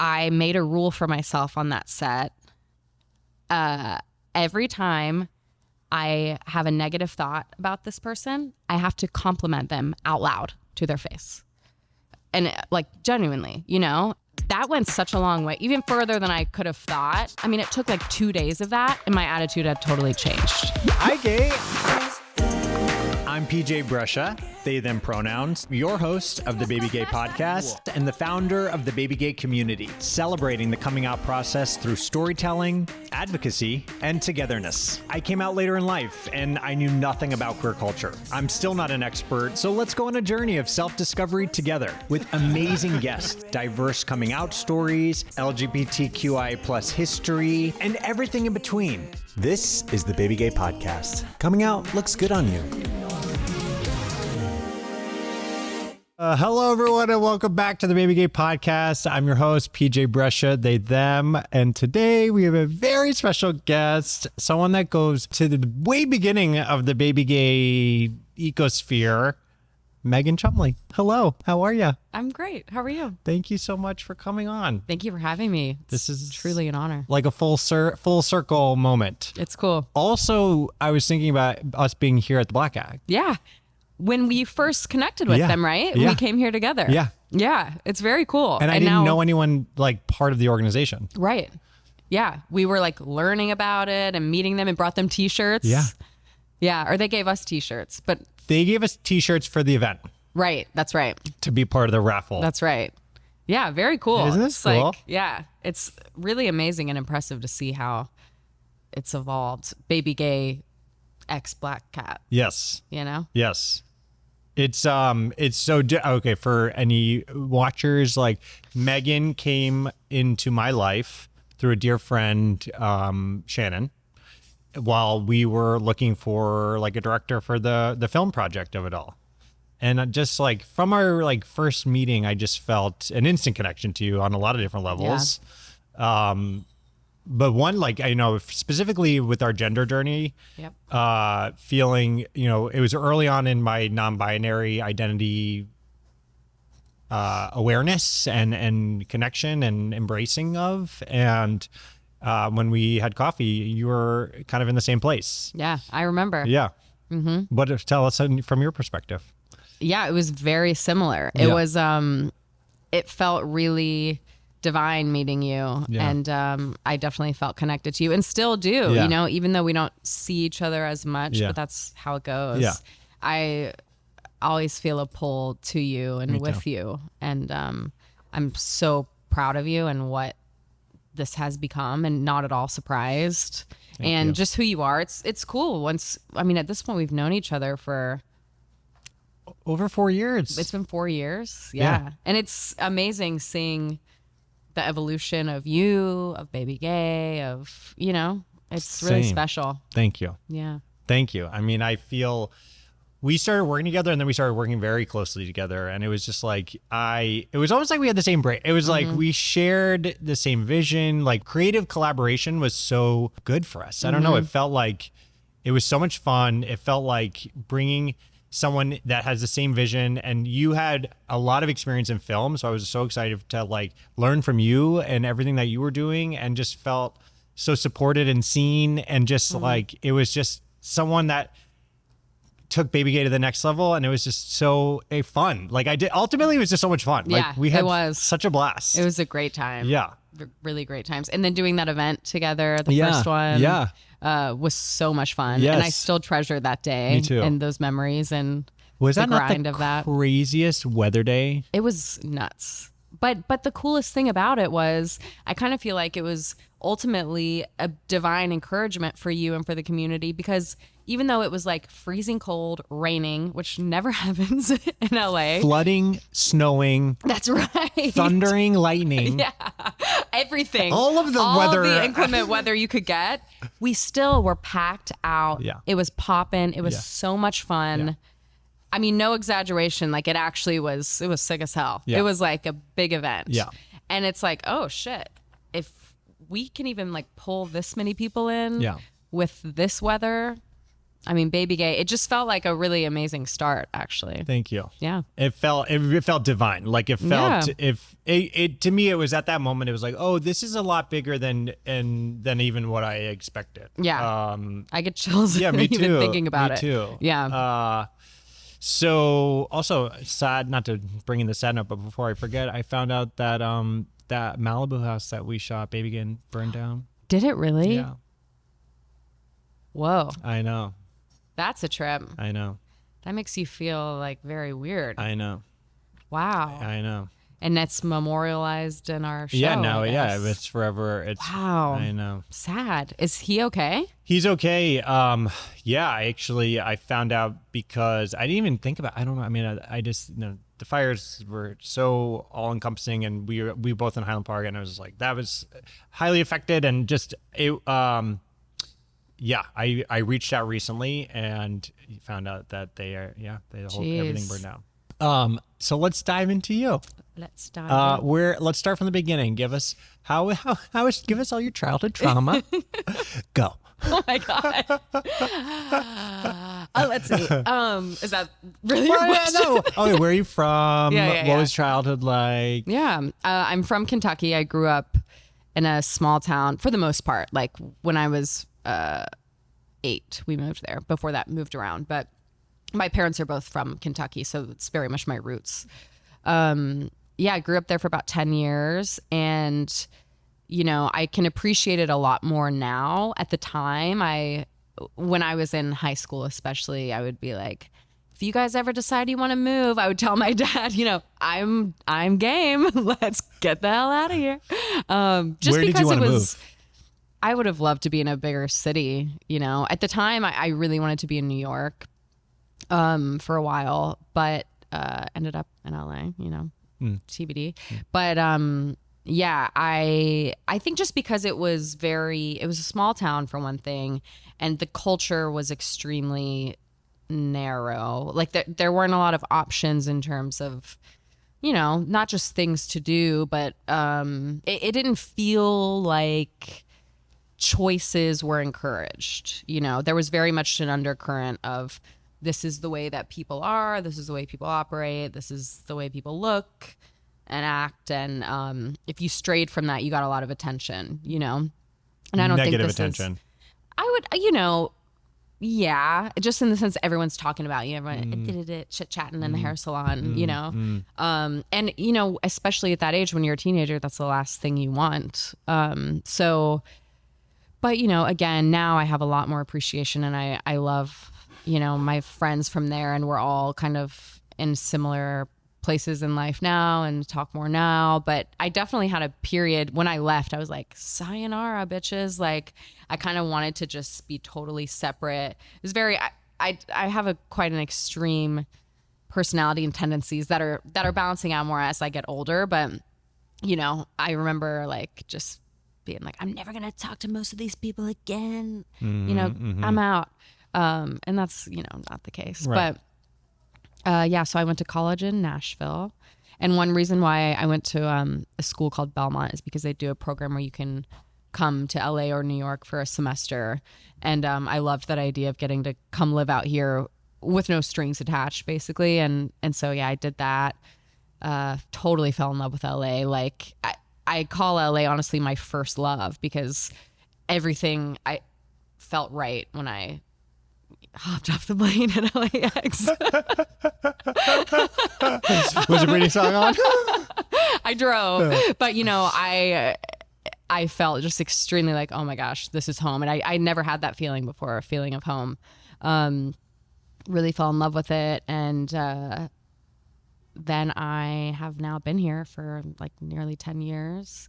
I made a rule for myself on that set. Every time I have a negative thought about this person, I have to compliment them out loud to their face. And like genuinely, you know, that went such a long way, even further than I could have thought. I mean, it took like 2 days of that and my attitude had totally changed. Hi, gay. I'm PJ Brescia, they, them pronouns, your host of the BabyGay Podcast and the founder of the BabyGay community, celebrating the coming out process through storytelling, advocacy, and togetherness. I came out later in life and I knew nothing about queer culture. I'm still not an expert, so let's go on a journey of self-discovery together with amazing guests, diverse coming out stories, LGBTQI plus history, and everything in between. This is the BabyGay Podcast. Coming out looks good on you. Hello, everyone, and welcome back to the BabyGay Podcast. I'm your host, PJ Brescia, they, them, and today we have a very special guest, someone that goes to the way beginning of the BabyGay ecosphere, Megan Chumbley. Hello, how are you? I'm great. How are you? Thank you so much for coming on. Thank you for having me. This is truly an honor. Like a full circle moment. It's cool. Also, I was thinking about us being here at the Black Cat. Yeah. When we first connected with them, right? Yeah. We came here together. Yeah. Yeah. It's very cool. And I didn't know anyone like part of the organization. Right. Yeah. We were like learning about it and meeting them and brought them t-shirts. Yeah. Yeah. Or they gave us t-shirts, but. They gave us t-shirts for the event. Right. That's right. To be part of the raffle. That's right. Yeah. Very cool. Isn't this cool? Like, yeah. It's really amazing and impressive to see how it's evolved. BabyGay X Black Cat. Yes. You know? Yes. It's so okay for any watchers. Like Megan came into my life through a dear friend, Shannon, while we were looking for like a director for the film project of it all. And just like from our like first meeting, I just felt an instant connection to you on a lot of different levels. Yeah. But one, like, I know specifically with our gender journey, yep. Feeling, you know, it was early on in my non-binary identity awareness and connection and embracing of. And when we had coffee, you were kind of in the same place. Yeah, I remember. Yeah. Mm-hmm. But tell us from your perspective. Yeah, it was very similar. It was, it felt really divine meeting you. Yeah. And I definitely felt connected to you and still do, you know, even though we don't see each other as much, but that's how it goes. Yeah. I always feel a pull to you and with you. And I'm so proud of you and what this has become and not at all surprised. Thank you. Just who you are. It's cool. Once, I mean, at this point we've known each other for over 4 years. It's been 4 years. Yeah. And it's amazing seeing the evolution of you, of BabyGay, of, you know, it's really special. Thank you. Yeah. Thank you. I mean, I feel we started working together and then we started working very closely together. And it was just like, it was almost like we had the same brain. It was like we shared the same vision. Like creative collaboration was so good for us. I don't know. It felt like it was so much fun. It felt like bringing someone that has the same vision, and you had a lot of experience in film. So I was so excited to like learn from you and everything that you were doing, and just felt so supported and seen, and just like, it was just someone that took BabyGay to the next level. And it was just so fun. Like ultimately it was just so much fun. Yeah, like we had such a blast. It was a great time. Yeah. Really great times. And then doing that event together, the first one. Yeah. Was so much fun. Yes. And I still treasure that day. Me too. And those memories and was the that not grind the of that. Craziest weather day? It was nuts. But the coolest thing about it was I kind of feel like it was ultimately a divine encouragement for you and for the community, because even though it was like freezing cold, raining, which never happens in LA. Flooding, snowing. That's right. Thundering, lightning. Yeah. Everything. All of the weather. All of the inclement weather you could get. We still were packed out. Yeah. It was popping. It was so much fun. Yeah. I mean, no exaggeration. Like it was sick as hell. Yeah. It was like a big event. Yeah. And it's like, oh shit. If we can even like pull this many people in with this weather, I mean, BabyGay, it just felt like a really amazing start, actually. Thank you. Yeah. It felt divine. Like it felt, if it to me, it was at that moment, it was like, oh, this is a lot bigger than even what I expected. Yeah. I get chills me even too. thinking about me it. too. Yeah. So also sad, not to bring in the sad note, but before I forget, I found out that that Malibu house that we shot BabyGay in burned down. Did it really? Yeah. Whoa. I know. That's a trip. I know. That makes you feel like very weird. I know. Wow. I know. And that's memorialized in our show. Yeah, now, it's forever. It's wow. I know. Sad. Is he okay? He's okay. Yeah, I found out because I didn't even think about. I don't know. I mean, I just the fires were so all encompassing, and we both in Highland Park, and I was just like, that was highly affected, and just it. Yeah, I reached out recently and found out that everything burned down. So let's dive into you. Let's dive. Let's start from the beginning. Give us give us all your childhood trauma. Go. Oh my god. Let's see. Is that really your question? No. Okay, where are you from? Yeah. What was childhood like? Yeah, I'm from Kentucky. I grew up in a small town for the most part. Like when I was 8, we moved there. Before that, moved around. But my parents are both from Kentucky, so it's very much my roots. I grew up there for about 10 years, and I can appreciate it a lot more now. At the time, when I was in high school especially, I would be like, if you guys ever decide you want to move, I would tell my dad, I'm game. Let's get the hell out of here. Just Where did you want to move? I would have loved to be in a bigger city. At the time, I really wanted to be in New York for a while, but ended up in LA, TBD. But I think just because it was a small town for one thing, and the culture was extremely narrow. Like there weren't a lot of options in terms of, not just things to do, but it didn't feel like choices were encouraged. There was very much an undercurrent of, this is the way that people are, this is the way people operate, this is the way people look and act, and if you strayed from that, you got a lot of attention, and I don't think this attention. I would, just in the sense everyone's talking about you, everyone chit-chatting in the hair salon, and especially at that age when you're a teenager, that's the last thing you want. But again, now I have a lot more appreciation, and I love my friends from there, and we're all kind of in similar places in life now and talk more now. But I definitely had a period when I left, I was like, sayonara, bitches. Like, I kind of wanted to just be totally separate. It was very, I have quite an extreme personality and tendencies that are balancing out more as I get older. But, I remember like just being like, I'm never going to talk to most of these people again. I'm out. And that's, not the case. Right. But so I went to college in Nashville. And one reason why I went to a school called Belmont is because they do a program where you can come to LA or New York for a semester. And I loved that idea of getting to come live out here with no strings attached, basically. And so, I did that. Totally fell in love with LA. Like, I call LA honestly my first love, because everything I felt right when I hopped off the plane at LAX. Was a Britney song on? I drove, but I felt just extremely like, oh my gosh, this is home. And I never had that feeling before, a feeling of home. Really fell in love with it. And then I have now been here for like nearly 10 years,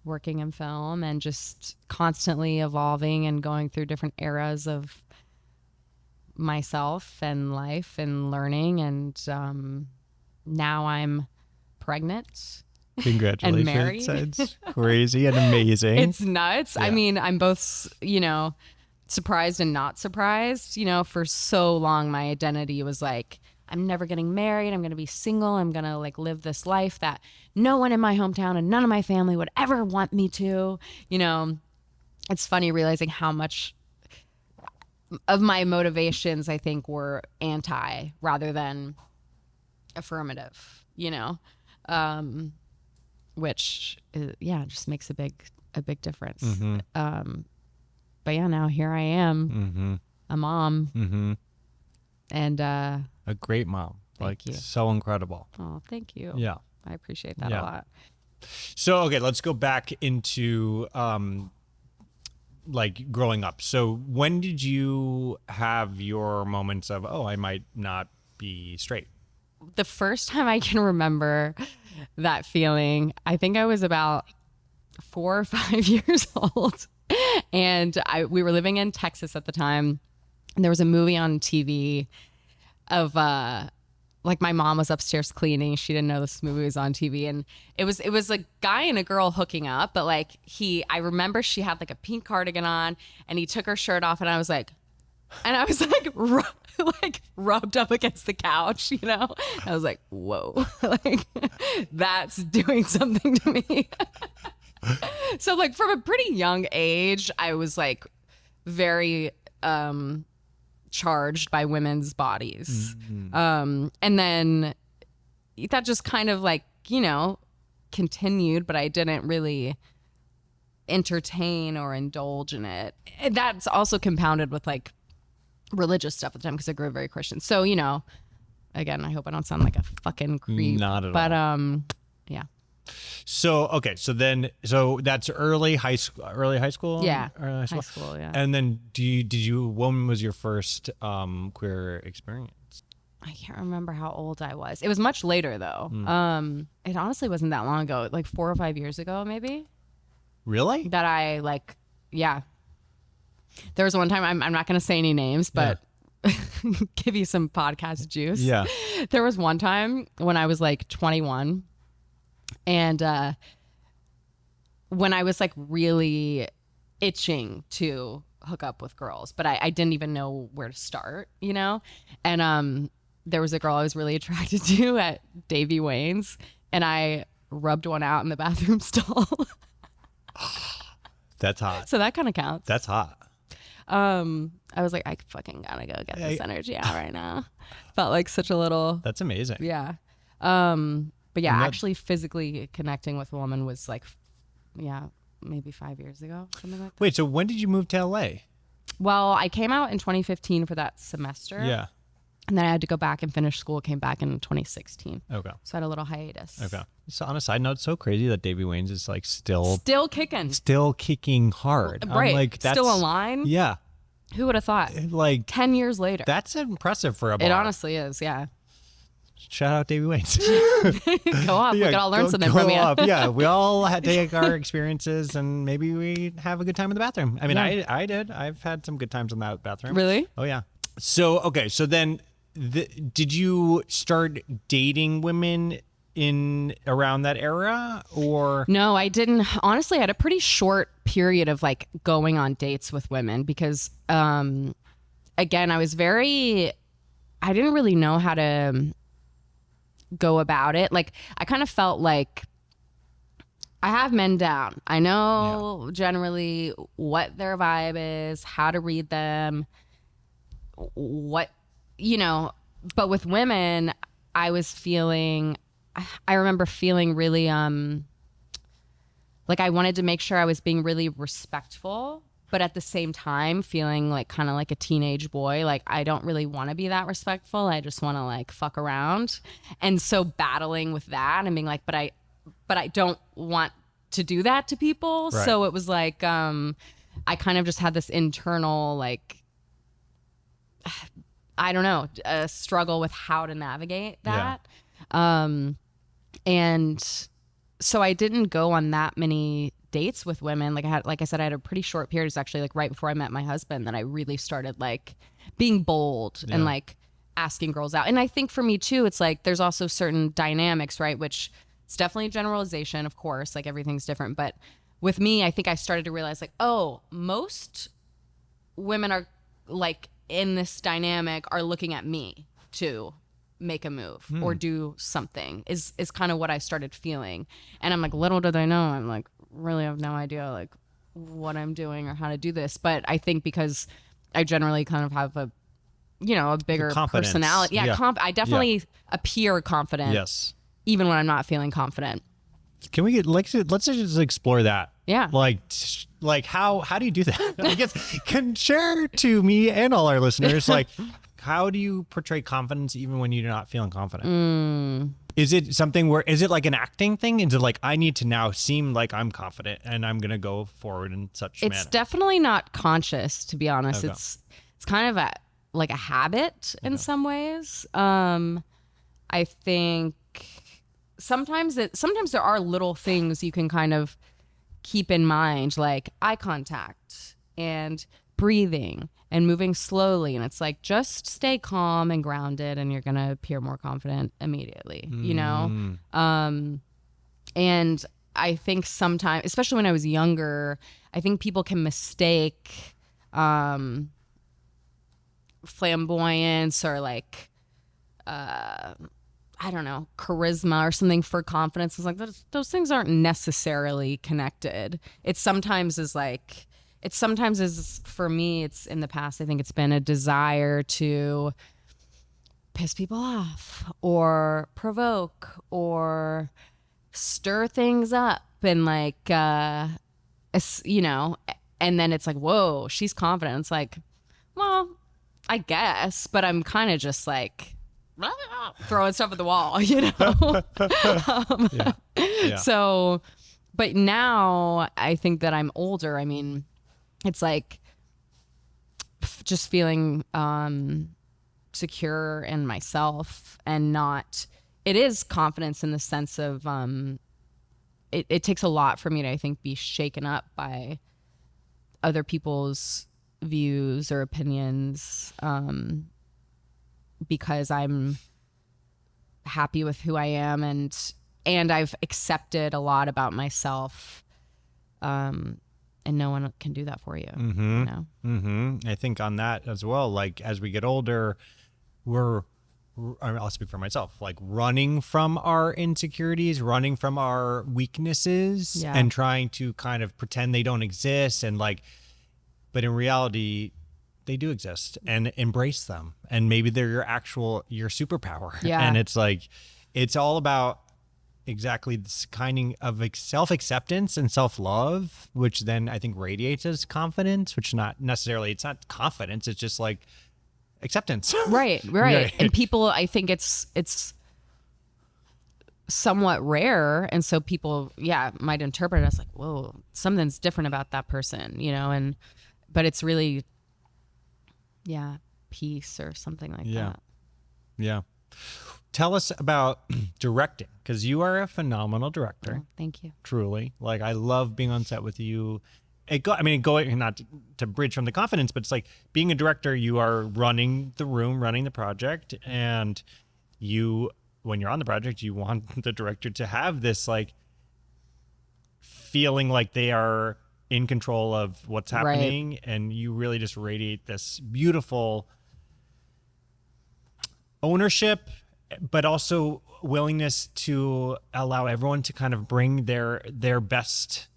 working in film and just constantly evolving and going through different eras of myself and life and learning. And now I'm pregnant. Congratulations. And married. It's crazy and amazing. It's nuts. Yeah. I mean, I'm both, surprised and not surprised. For so long, my identity was like, I'm never getting married. I'm going to be single. I'm going to like live this life that no one in my hometown and none of my family would ever want me to. It's funny realizing how much of my motivations, I think, were anti rather than affirmative, which just makes a big difference. But yeah, now here I am, a mom, and a great mom. Thank you. So incredible. Oh, thank you. Yeah, I appreciate that a lot. So okay, let's go back into like growing up. So when did you have your moments of, I might not be straight? The first time I can remember that feeling, I think I was about 4 or 5 years old. And we were living in Texas at the time. And there was a movie on TV of like my mom was upstairs cleaning. She didn't know this movie was on TV. And it was a guy and a girl hooking up. But like I remember she had like a pink cardigan on and he took her shirt off and I was like rubbed up against the couch, I was like, whoa, like that's doing something to me. So like from a pretty young age, I was like very charged by women's bodies. And then that just kind of like, continued, but I didn't really entertain or indulge in it. And that's also compounded with like religious stuff at the time because I grew up very Christian. So, again, I hope I don't sound like a fucking creep. Not at all. But yeah. So okay, so that's early high school. Yeah, high school. Yeah. And then when was your first queer experience? I can't remember how old I was. It was much later though. It honestly wasn't that long ago. Like 4 or 5 years ago, maybe. Really? That I like. Yeah. There was one time. I'm not going to say any names, but. Yeah. Give you some podcast juice. Yeah. There was one time when I was like 21. And when I was like really itching to hook up with girls, but I didn't even know where to start, And there was a girl I was really attracted to at Davy Wayne's, and I rubbed one out in the bathroom stall. That's hot. So that kind of counts. That's hot. I was like, I fucking gotta go get this energy out right now. Felt like such a little. That's amazing. Yeah. But yeah, actually physically connecting with a woman was like, maybe 5 years ago, something like that. Wait, so when did you move to LA? Well, I came out in 2015 for that semester. Yeah. And then I had to go back and finish school, came back in 2016. Okay. So I had a little hiatus. Okay. So on a side note, it's so crazy that Davy Wayne's is like still kicking hard. Right. I'm like, that's still aligned. Yeah. Who would have thought? Like 10 years later. That's impressive for a bar. It honestly is, yeah. Shout out Davy Wayne's. Go off. We could all learn something from you. Yeah, we all had to take our experiences and maybe we have a good time in the bathroom. I mean, I did. I've had some good times in that bathroom. Really? Oh, yeah. So, okay. So then did you start dating women in around that era or? No, I didn't. Honestly, I had a pretty short period of like going on dates with women because, again, I didn't really know how to go about it. Like I kind of felt like I have men down. I know generally what their vibe is, how to read them, but with women, I remember feeling really, like I wanted to make sure I was being really respectful, but at the same time feeling like kind of like a teenage boy. Like I don't really want to be that respectful. I just want to like fuck around. And so battling with that and being like, but I don't want to do that to people. Right. So it was like, I kind of just had this internal, like, I don't know, a struggle with how to navigate that. Yeah. And so I didn't go on that many dates with women. Like I said, I had a pretty short period. It's actually like right before I met my husband that I really started like being bold and like asking girls out. And I think for me too, it's like, there's also certain dynamics, right? Which it's definitely a generalization, of course, like everything's different. But with me, I think I started to realize like, oh, most women are like in this dynamic are looking at me to make a move or do something is kind of what I started feeling. And I'm like, little did I know, I'm like, really have no idea like what I'm doing or how to do this. But I think because I generally kind of have a bigger personality. Yeah. I definitely appear confident. Yes. Even when I'm not feeling confident. Can we let's just explore that? Yeah. Like how do you do that? I guess can share to me and all our listeners, like, how do you portray confidence even when you're not feeling confident? Is it something is it like an acting thing? Is it like, I need to now seem like I'm confident and I'm going to go forward in such manner? It's definitely not conscious, to be honest. Okay. It's kind of like a habit in some ways. I think sometimes there are little things you can kind of keep in mind, like eye contact and breathing and moving slowly. And it's like, just stay calm and grounded and you're going to appear more confident immediately, you know? And I think sometimes, especially when I was younger, I think people can mistake flamboyance or like, I don't know, charisma or something for confidence. It's like those things aren't necessarily connected. It sometimes is for me, it's in the past, I think it's been a desire to piss people off or provoke or stir things up and like, and then it's like, whoa, she's confident. It's like, well, I guess, but I'm kind of just like, throwing stuff at the wall, you know? So, but now I think that I'm older. I mean, it's like just feeling secure in myself and it is confidence in the sense of it takes a lot for me to, I think, be shaken up by other people's views or opinions. Because I'm happy with who I am and I've accepted a lot about myself. And no one can do that for you. You know? I think on that as well, like as we get older, I'll speak for myself, like running from our insecurities, running from our weaknesses and trying to kind of pretend they don't exist. And like, but in reality, they do exist, and embrace them. And maybe they're your superpower. Yeah. And it's like, it's all about exactly this kind of self-acceptance and self-love, which then I think radiates as confidence, which it's not confidence. It's just like acceptance. Right. And people, I think it's somewhat rare. And so people, might interpret it as like, whoa, something's different about that person, you know? But it's really, peace or something like that. Yeah. Tell us about directing, because you are a phenomenal director. Oh, thank you. Truly. Like, I love being on set with you. Going not to bridge from the confidence, but it's like being a director, you are running the room, running the project, and when you're on the project, you want the director to have this like feeling like they are in control of what's happening, and you really just radiate this beautiful ownership, but also willingness to allow everyone to kind of bring their best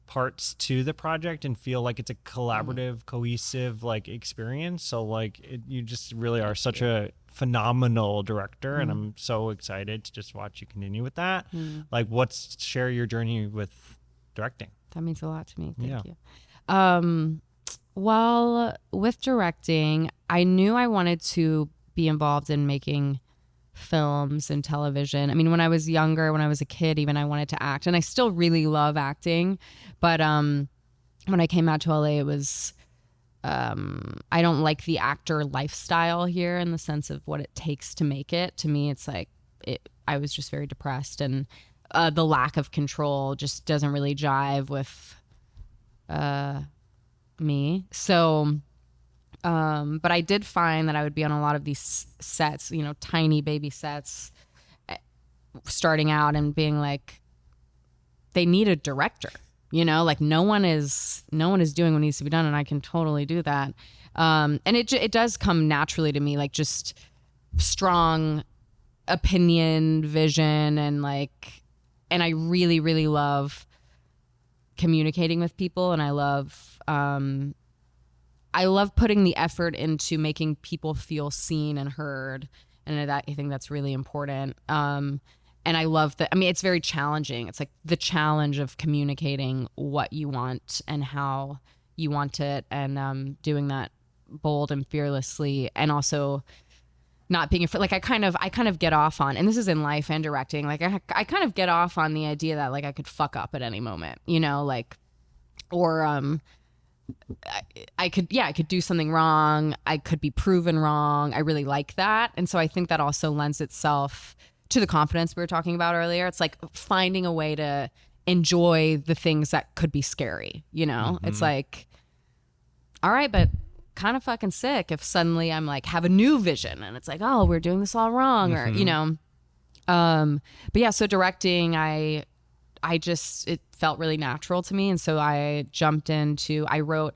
parts to the project and feel like it's a collaborative, cohesive like experience. So like you just really are such a phenomenal director, and I'm so excited to just watch you continue with that. Like, share your journey with directing. That means a lot to me. Thank you. Well, with directing, I knew I wanted to be involved in making films and television. I mean, when I was younger, when I was a kid, even I wanted to act, and I still really love acting. But when I came out to LA, it was, I don't like the actor lifestyle here in the sense of what it takes to make it. To me, it's like, I was just very depressed, and the lack of control just doesn't really jive with me. So, but I did find that I would be on a lot of these sets, you know, tiny baby sets, starting out and being like, they need a director, you know, like no one is doing what needs to be done, and I can totally do that. And it does come naturally to me, like just strong opinion, vision, and I really, really love communicating with people, and I love, I love putting the effort into making people feel seen and heard. And I think that's really important. And I love that. I mean, it's very challenging. It's like the challenge of communicating what you want and how you want it, and doing that bold and fearlessly, and also not being afraid. Like I kind of get off on, and this is in life and directing, like I kind of get off on the idea that like I could fuck up at any moment, you know, like, or I could do something wrong. I could be proven wrong. I really like that. And so I think that also lends itself to the confidence we were talking about earlier. It's like finding a way to enjoy the things that could be scary, you know? It's like, all right, but kind of fucking sick if suddenly I'm like, have a new vision and it's like, oh, we're doing this all wrong, or, you know? But yeah, so directing, it felt really natural to me. And so I wrote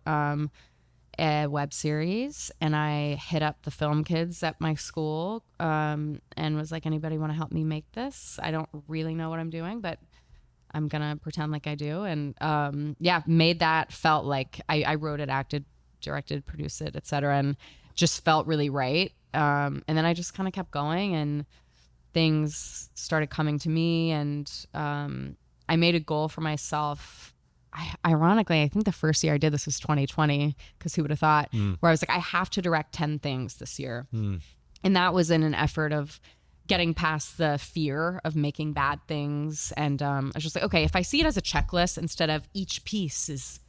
a web series, and I hit up the film kids at my school and was like, anybody want to help me make this? I don't really know what I'm doing, but I'm going to pretend like I do. And made that, felt like I wrote it, acted, directed, produced it, etc., and just felt really right. And then I just kind of kept going, and things started coming to me, and I made a goal for myself. Ironically, I think the first year I did this was 2020, because who would have thought, where I was like, I have to direct 10 things this year. And that was in an effort of getting past the fear of making bad things. And I was just like, okay, if I see it as a checklist instead of each piece is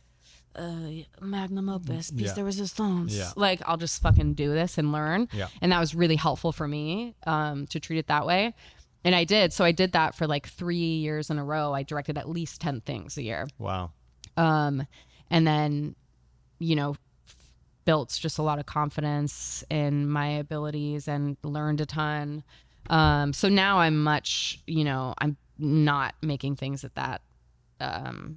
magnum opus, piece de resistance, like I'll just fucking do this and learn. And that was really helpful for me to treat it that way. And I did. So I did that for like 3 years in a row. I directed at least 10 things a year. Wow. And then, you know, built just a lot of confidence in my abilities and learned a ton. So now I'm much, you know, I'm not making things at that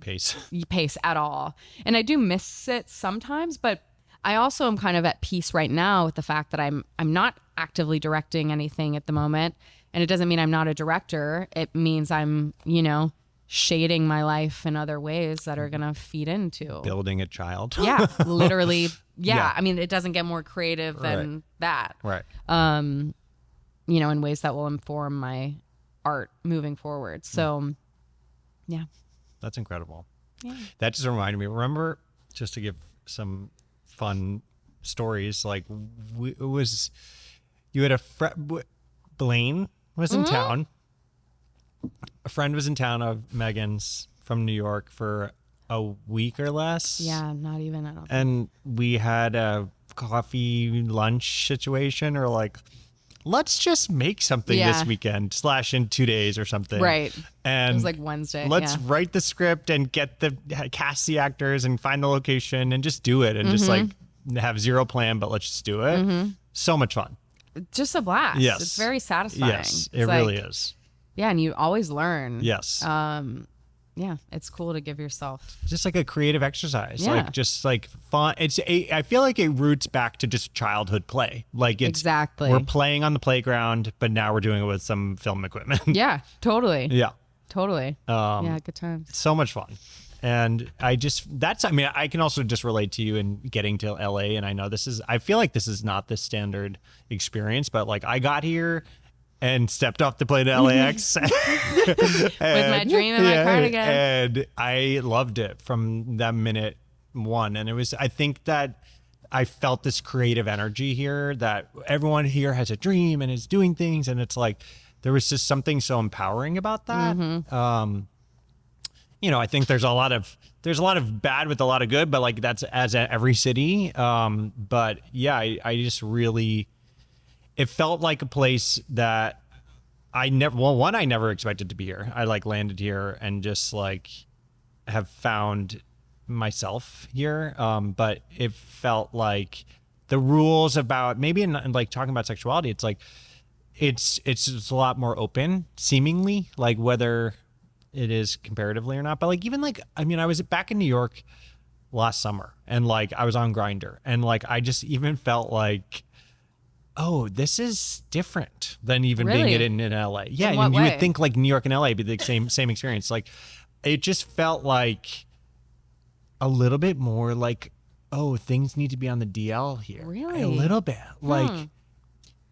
pace at all. And I do miss it sometimes, but I also am kind of at peace right now with the fact that I'm not actively directing anything at the moment. And it doesn't mean I'm not a director. It means I'm, you know, shading my life in other ways that are going to feed into building a child. Yeah, literally. Yeah. I mean, it doesn't get more creative than that. Right. You know, in ways that will inform my art moving forward. So, yeah. That's incredible. Yeah. That just reminded me, remember, just to give some fun stories, like you had Blaine was in town. A friend was in town of Megan's from New York for a week or less. Yeah, not even. And we had a coffee lunch situation, or like, let's just make something this weekend / in 2 days or something. Right. And it was like Wednesday. Let's write the script and cast the actors and find the location and just do it, and just like have zero plan, but let's just do it. So much fun. Just a blast. Yes. It's very satisfying. Yes, it really is. Yeah, and you always learn. Yes. Yeah, it's cool to give yourself just like a creative exercise. Yeah. Like just like fun. I feel like it roots back to just childhood play. Like it's exactly, we're playing on the playground, but now we're doing it with some film equipment. Yeah, totally. Yeah. Totally. Yeah, good times. So much fun. And I can also just relate to you in getting to LA. And I feel like this is not the standard experience, but like I got here and stepped off the plane to LAX with my dream in my cardigan. And I loved it from that minute one. And I think that I felt this creative energy here, that everyone here has a dream and is doing things. And it's like, there was just something so empowering about that. You know, I think there's a lot of bad with a lot of good, but like that's as at every city. But yeah, I just really, it felt like a place that I never expected to be here. I like landed here and just like have found myself here. But it felt like the rules about maybe in like talking about sexuality, it's like, it's just a lot more open seemingly, like whether it is comparatively or not. But like, even like, I mean, I was back in New York last summer and like I was on Grindr, and like I just even felt like, oh, this is different than even being in LA. Yeah. And you would think like New York and LA be the same experience. Like it just felt like a little bit more like oh, things need to be on the DL here. Really? A little bit. Like,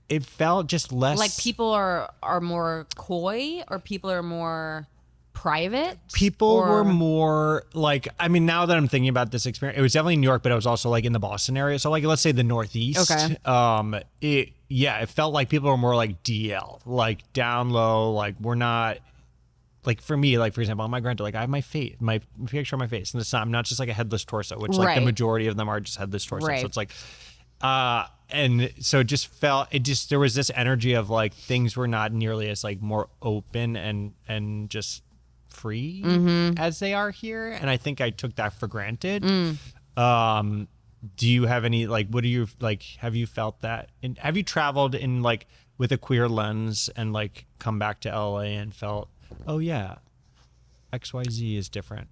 it felt just less. Like people are more coy, or people are more private? People were more like, I mean, now that I'm thinking about this experience, it was definitely New York, but it was also like in the Boston area. So like, let's say the Northeast. Okay. It felt like people were more like DL, like down low. Like we're not, like for me, like for example, on my Grindr, like I have my picture of my face, and it's not, I'm not just like a headless torso, which like the majority of them are just headless torso. Right. So it's like, and so it just felt, there was this energy of like things were not nearly as like more open and just free as they are here. And I think I took that for granted. Do you have any, like, what do you, like, have you felt that? And have you traveled in like with a queer lens and like come back to LA and felt, oh yeah, XYZ is different?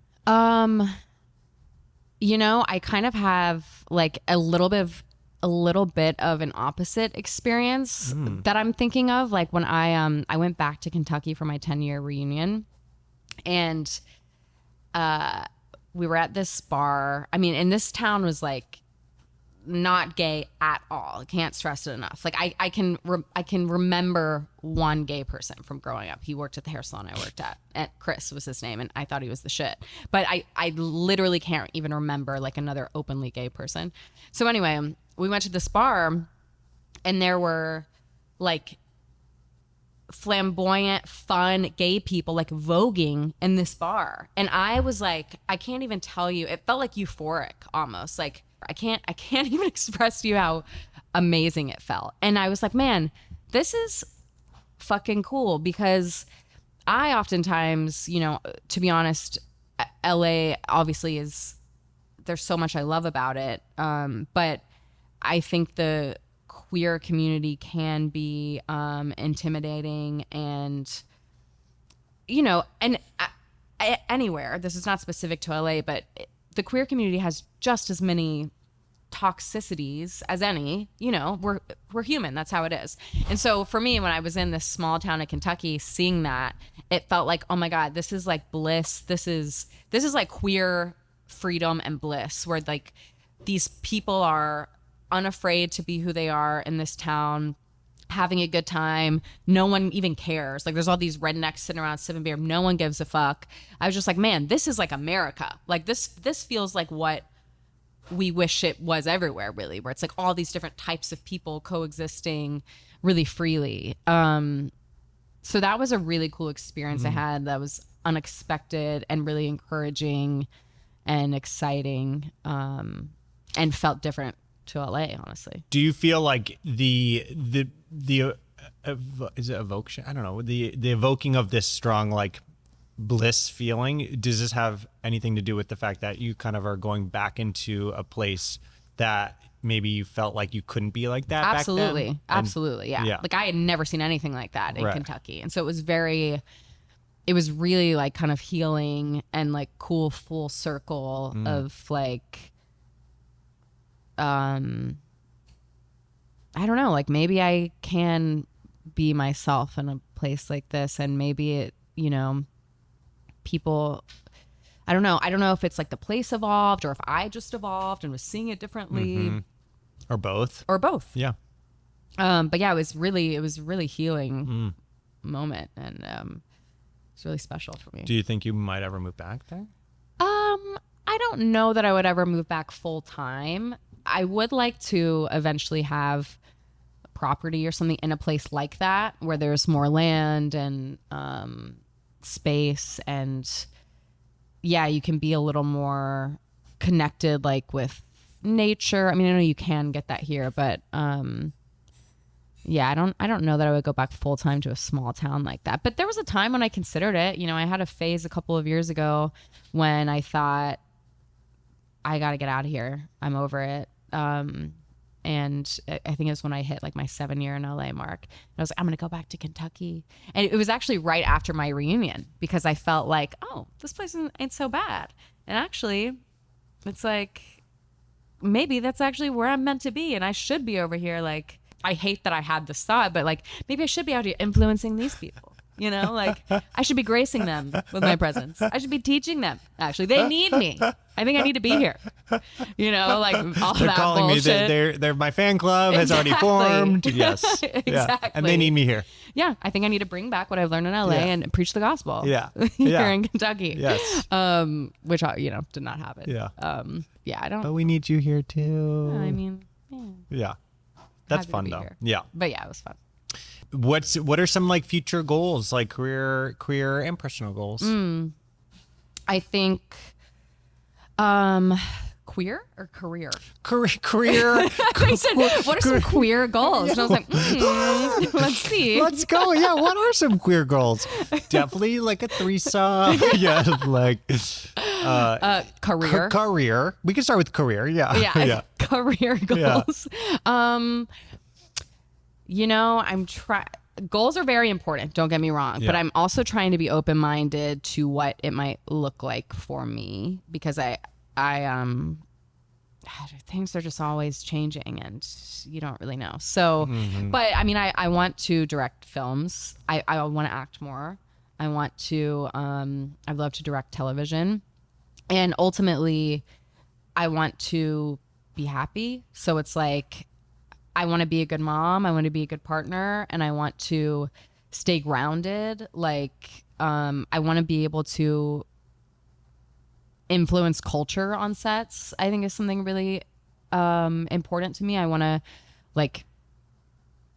You know, I kind of have like a little bit of an opposite experience that I'm thinking of. Like when I went back to Kentucky for my 10-year reunion, and we were at this bar. I mean, and this town was like not gay at all. I can't stress it enough. Like I can remember one gay person from growing up. He worked at the hair salon I worked at. And Chris was his name, and I thought he was the shit. But I literally can't even remember like another openly gay person. So anyway, we went to this bar, and there were like flamboyant, fun gay people like voguing in this bar. And I was like, I can't even tell you. It felt like euphoric almost. Like I can't even express to you how amazing it felt. And I was like, man, this is fucking cool, because I oftentimes, you know, to be honest, LA obviously there's so much I love about it. But I think the queer community can be intimidating, and, you know, and anywhere. This is not specific to LA, but the queer community has just as many toxicities as any. You know, we're human. That's how it is. And so for me, when I was in this small town of Kentucky, seeing that, it felt like, oh my God, this is like bliss. This is like queer freedom and bliss, where like these people are unafraid to be who they are in this town, having a good time. No one even cares. Like there's all these rednecks sitting around sipping beer. No one gives a fuck. I was just like, man, this is like America. Like this feels like what we wish it was everywhere, really, where it's like all these different types of people coexisting really freely. So that was a really cool experience I had. That was unexpected and really encouraging and exciting, and felt different to LA, honestly. Do you feel like the is it evocation? I don't know. The evoking of this strong like bliss feeling, does this have anything to do with the fact that you kind of are going back into a place that maybe you felt like you couldn't be like that back then? Absolutely. Yeah. Like I had never seen anything like that in Kentucky. And so it was really like kind of healing and like cool full circle of like, I don't know, like maybe I can be myself in a place like this, and maybe it, you know, people, I don't know if it's like the place evolved or if I just evolved and was seeing it differently, or both. Yeah. But yeah, it was really healing moment, and it's really special for me. Do you think you might ever move back there? I don't know that I would ever move back full time. I would like to eventually have a property or something in a place like that, where there's more land and space, and yeah, you can be a little more connected like with nature. I mean, I know you can get that here, but yeah, I don't know that I would go back full time to a small town like that. But there was a time when I considered it. You know, I had a phase a couple of years ago when I thought, I got to get out of here. I'm over it. And I think it was when I hit like my 7-year in LA mark. And I was like, I'm going to go back to Kentucky. And it was actually right after my reunion, because I felt like, oh, this place ain't so bad. And actually, it's like, maybe that's actually where I'm meant to be. And I should be over here. Like, I hate that I had this thought, but like, maybe I should be out here influencing these people. you know, like I should be gracing them with my presence. I should be teaching them. Actually, they need me. I think I need to be here. You know, like all they're that calling bullshit. me. They're my fan club has already formed. Yes, exactly. Yeah. And they need me here. Yeah, I think I need to bring back what I've learned in LA and preach the gospel. Yeah, here in Kentucky. Yes, which did not happen. Yeah, I don't. But we need you here too. I mean, yeah, that's fun though. Here. Yeah, but yeah, it was fun. What are some like future goals, like career and personal goals? I think queer or career? Career. He said, what are some queer goals? And I was like, let's see. Let's go. Yeah, what are some queer goals? Definitely like a threesome. Yeah, like career. Career. We can start with career. Yeah. Yeah. Career goals. Yeah. Goals are very important, don't get me wrong, but I'm also trying to be open-minded to what it might look like for me, because things are just always changing and you don't really know. So, but I mean, I want to direct films. I want to act more. I want to, I'd love to direct television, and ultimately I want to be happy. So it's like, I want to be a good mom. I want to be a good partner, and I want to stay grounded. Like, I want to be able to influence culture on sets. I think is something really important to me. I want to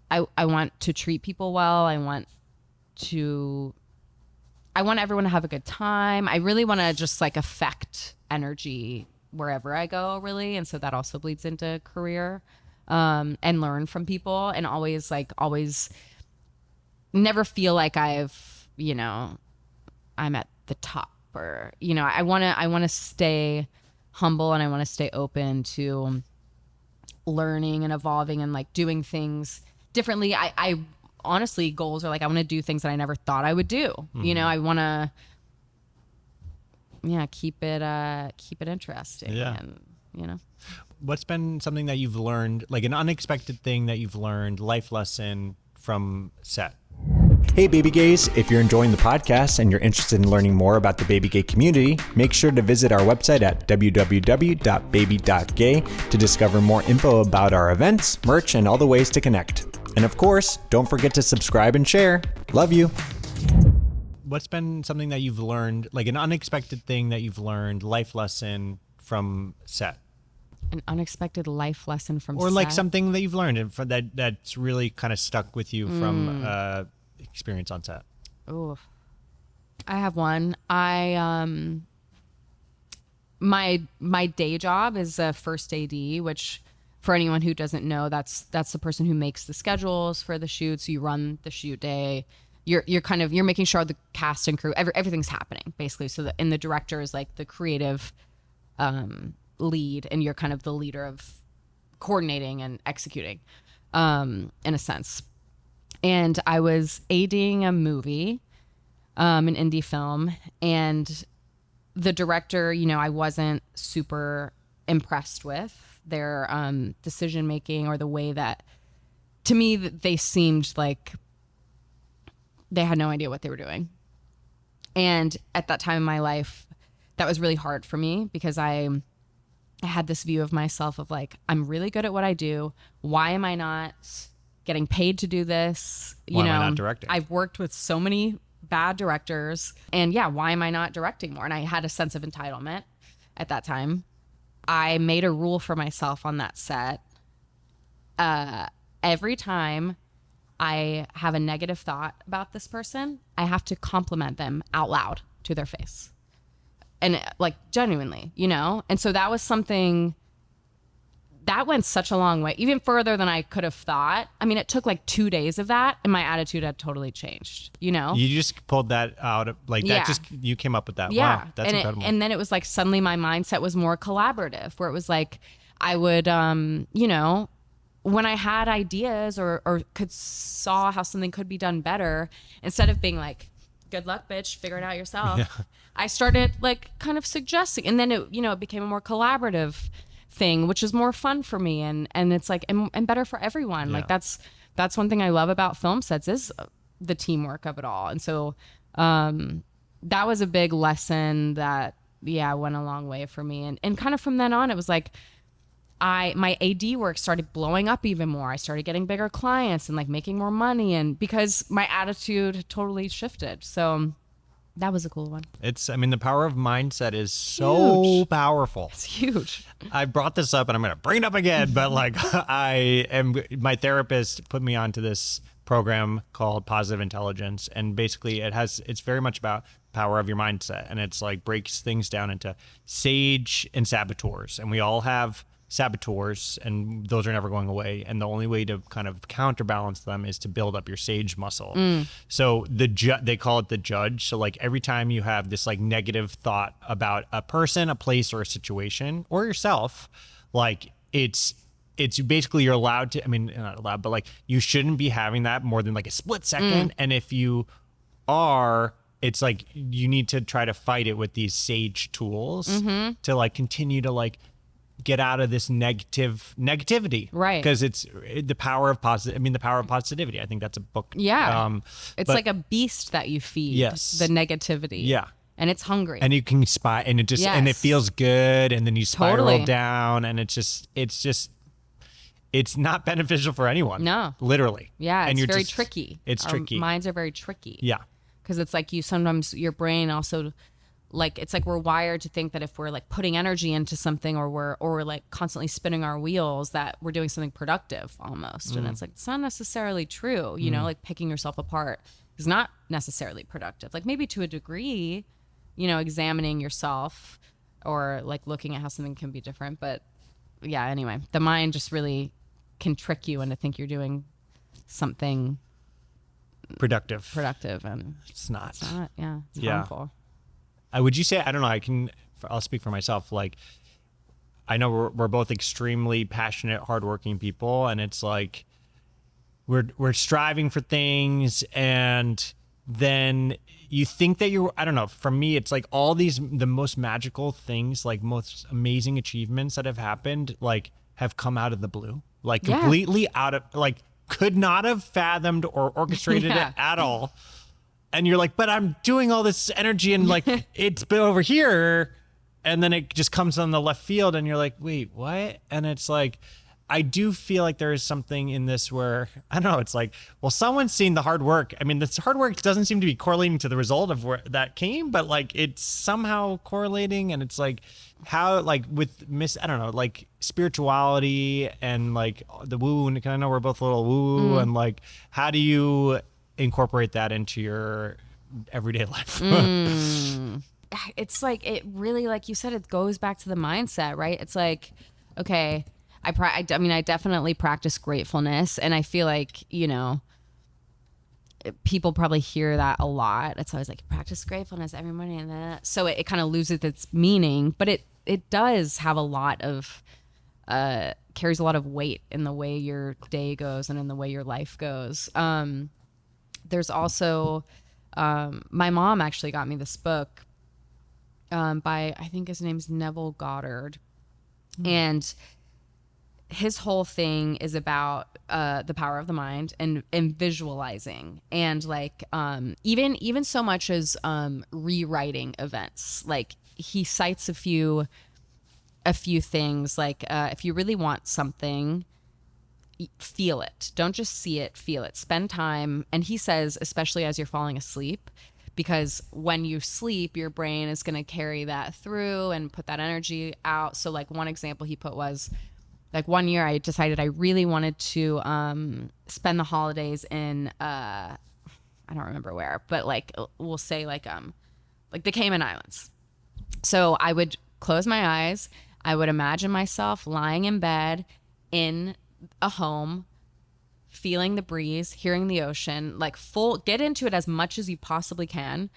I want to treat people well. I want everyone to have a good time. I really want to just like affect energy wherever I go, really. And so that also bleeds into career, and learn from people, and always never feel like I'm at the top, or, I want to stay humble, and I want to stay open to learning and evolving and like doing things differently. I honestly, goals are like, I want to do things that I never thought I would do. I want to, keep it interesting. Yeah. And, What's been something that you've learned, like an unexpected thing that you've learned, life lesson from set? Hey, Baby Gays, if you're enjoying the podcast and you're interested in learning more about the Baby Gay community, make sure to visit our website at www.baby.gay to discover more info about our events, merch, and all the ways to connect. And of course, don't forget to subscribe and share. Love you. What's been something that you've learned, like an unexpected thing that you've learned, life lesson from set? An unexpected life lesson from or set? Like something that you've learned and that's really kind of stuck with you from experience on set. Oh, I have one. My day job is a first AD, which for anyone who doesn't know, that's the person who makes the schedules for the shoots. You run the shoot day. You're making sure the cast and crew, everything's happening basically. So and the director is like the creative lead, and you're kind of the leader of coordinating and executing, in a sense. And I was ADing a movie, an indie film, and the director, I wasn't super impressed with their decision making, or the way that, to me, they seemed like they had no idea what they were doing. And at that time in my life, that was really hard for me, because I had this view of myself of like, I'm really good at what I do. Why am I not getting paid to do this? Why am I not directing? I've worked with so many bad directors, and why am I not directing more? And I had a sense of entitlement at that time. I made a rule for myself on that set. Every time I have a negative thought about this person, I have to compliment them out loud to their face. And like genuinely, And so that was something that went such a long way, even further than I could have thought. I mean, it took like 2 days of that, and my attitude had totally changed, You just pulled that out of that. You came up with that. Yeah. Wow, that's incredible. And then it was like, suddenly my mindset was more collaborative, where it was like, I would, when I had ideas or saw how something could be done better, instead of being like, good luck, bitch, figure it out yourself. Yeah. I started like kind of suggesting, and then it became a more collaborative thing, which is more fun for me, and it's like and better for everyone. Yeah. Like that's one thing I love about film sets is the teamwork of it all. And so that was a big lesson that, went a long way for me. And kind of from then on, it was like, my AD work started blowing up even more. I started getting bigger clients and like making more money, and because my attitude totally shifted. So that was a cool one. The power of mindset is so huge. Powerful. It's huge. I brought this up and I'm going to bring it up again, but like my therapist put me onto this program called Positive Intelligence. And basically it's very much about power of your mindset. And it's like breaks things down into sage and saboteurs. And we all have saboteurs, and those are never going away. And the only way to kind of counterbalance them is to build up your sage muscle. So they call it the judge. So like every time you have this like negative thought about a person, a place, or a situation, or yourself, like it's basically you're allowed to, not allowed, but like you shouldn't be having that more than like a split second. And if you are, it's like you need to try to fight it with these sage tools to like continue to like get out of this negativity, right? Because it's the power of the power of positivity. I think that's a book. It's like a beast that you feed. Yes, the negativity. And it's hungry, and you can spy, and it just and it feels good, and then you spiral down, and it's not beneficial for anyone. No, literally. And it's very tricky. It's tricky. Minds are very tricky. Because it's like sometimes your brain also. Like, it's like we're wired to think that if we're like putting energy into something, or we're like constantly spinning our wheels, that we're doing something productive almost. And it's like, it's not necessarily true. You know, like picking yourself apart is not necessarily productive. Like maybe to a degree, examining yourself or like looking at how something can be different. But anyway, the mind just really can trick you into think you're doing something productive. And it's not. It's not. Yeah. It's harmful. Would you say, I don't know, I'll speak for myself. Like, I know we're both extremely passionate, hardworking people, and it's like we're striving for things, and then you think that I don't know, for me, it's like all the most magical things, like most amazing achievements that have happened, like have come out of the blue, like completely out of, like could not have fathomed or orchestrated it at all. And you're like, but I'm doing all this energy and like it's been over here. And then it just comes on the left field and you're like, wait, what? And it's like, I do feel like there is something in this where, I don't know, it's like, well, someone's seen the hard work. This hard work doesn't seem to be correlating to the result of where that came, but like it's somehow correlating. And it's like how, like with I don't know, like spirituality and like the woo, and I know we're both a little woo, and like, how do you incorporate that into your everyday life? It's like, it really, like you said, it goes back to the mindset, right? It's like, okay, I definitely practice gratefulness, and I feel like, people probably hear that a lot. It's always like, practice gratefulness every morning, and that, so it kind of loses its meaning, but it does have a lot of carries a lot of weight in the way your day goes and in the way your life goes. There's also, my mom actually got me this book by, I think his name's Neville Goddard. And his whole thing is about the power of the mind and visualizing. And like, even so much as rewriting events. Like he cites a few things, like if you really want something, feel it. Don't just see it, feel it. Spend time. And he says, especially as you're falling asleep, because when you sleep, your brain is going to carry that through and put that energy out. So like one example he put was, like one year I decided I really wanted to spend the holidays in, I don't remember where, but like we'll say like the Cayman Islands. So I would close my eyes. I would imagine myself lying in bed in a home, feeling the breeze, hearing the ocean, like get into it as much as you possibly can.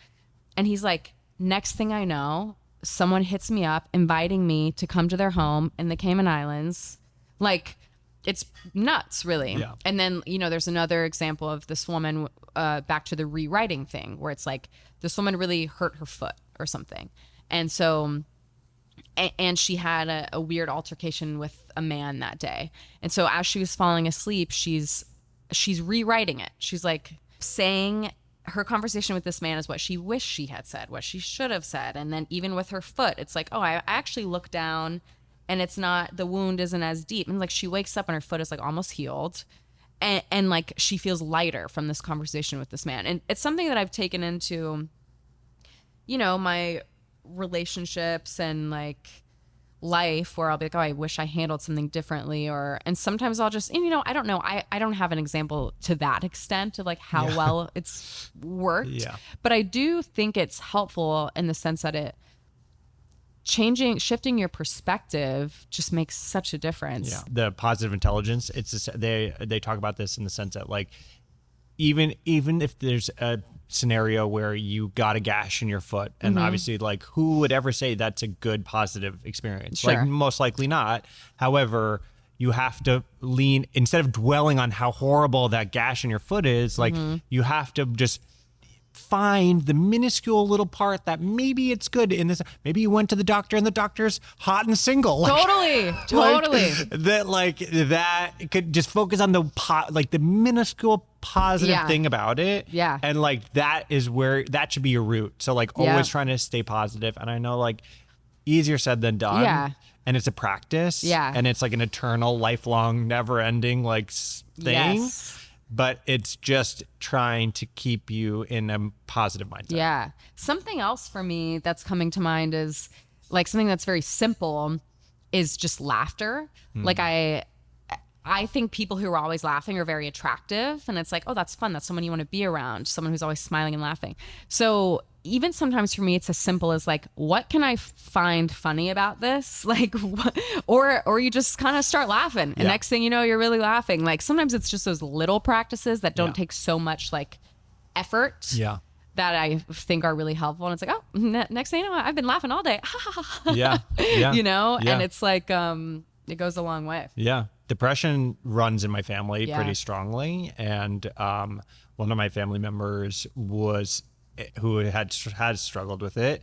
And he's like, next thing I know, someone hits me up inviting me to come to their home in the Cayman Islands. Like, it's nuts, really. Yeah. And then, there's another example of this woman, back to the rewriting thing, where it's like this woman really hurt her foot or something. And so, and she had a weird altercation with a man that day. And so as she was falling asleep, she's rewriting it. She's like, saying her conversation with this man is what she wished she had said, what she should have said. And then even with her foot, it's like, oh, I actually look down and it's not, the wound isn't as deep. And like she wakes up and her foot is like almost healed. And like she feels lighter from this conversation with this man. And it's something that I've taken into, you know, my relationships and like life, where I'll be like, oh, I wish I handled something differently. And sometimes I'll just, and, you know, I don't know. I don't have an example to that extent of like how well it's worked. Yeah. But I do think it's helpful in the sense that shifting your perspective just makes such a difference. Yeah. The positive intelligence, they talk about this in the sense that like, even if there's a scenario where you got a gash in your foot, and obviously like who would ever say that's a good positive experience? Sure. Like most likely not. However, you have to lean, instead of dwelling on how horrible that gash in your foot is, like you have to just find the minuscule little part that maybe it's good in this. Maybe you went to the doctor and the doctor's hot and single. Totally. That could just focus on the minuscule positive thing about it. Yeah. And like that is where that should be your root. So like always trying to stay positive. And I know like easier said than done. Yeah. And it's a practice. Yeah. And it's like an eternal, lifelong, never ending like thing. Yes. But it's just trying to keep you in a positive mindset. Yeah. Something else for me that's coming to mind is like something that's very simple is just laughter. Like I think people who are always laughing are very attractive, and it's like, oh, that's fun. That's someone you want to be around, someone who's always smiling and laughing. So even sometimes for me, it's as simple as like, what can I find funny about this? Like, or you just kind of start laughing, and next thing you know, you're really laughing. Like sometimes it's just those little practices that don't take so much like effort. Yeah. That I think are really helpful. And it's like, oh, next thing you know, I've been laughing all day. Yeah. You know, and it's like, it goes a long way. Yeah. Depression runs in my family pretty strongly. And one of my family members who had struggled with it.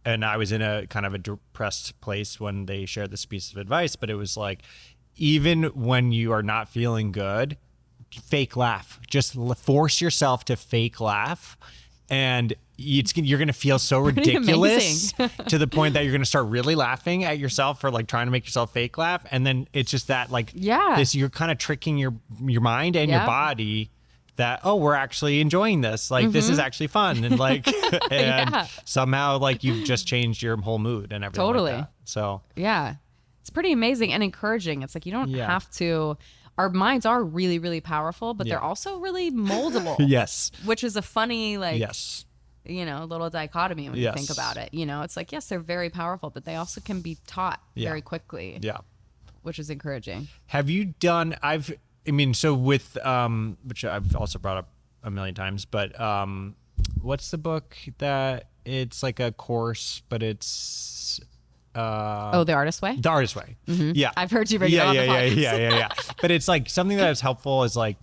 And I was in a kind of a depressed place when they shared this piece of advice. But it was like, even when you are not feeling good, fake laugh. Just force yourself to fake laugh. And you're going to feel so ridiculous to the point that you're going to start really laughing at yourself for like trying to make yourself fake laugh. And then it's just that like, you're kind of tricking your mind and your body that, oh, we're actually enjoying this. Like, this is actually fun. And like, and somehow like you've just changed your whole mood and everything. Totally. Like that. So yeah, it's pretty amazing and encouraging. It's like, you don't have to, our minds are really, really powerful, but they're also really moldable. Yes. Which is a funny, like, you know, little dichotomy when you think about it. You know, it's like, yes, they're very powerful, but they also can be taught very quickly. Yeah. Which is encouraging. Have you done, so with, which I've also brought up a million times, but what's the book that it's like a course, but it's, The Artist's Way? The Artist's Way. Mm-hmm. Yeah. I've heard you bring it on the podcast. Yeah. But it's like something that is helpful is like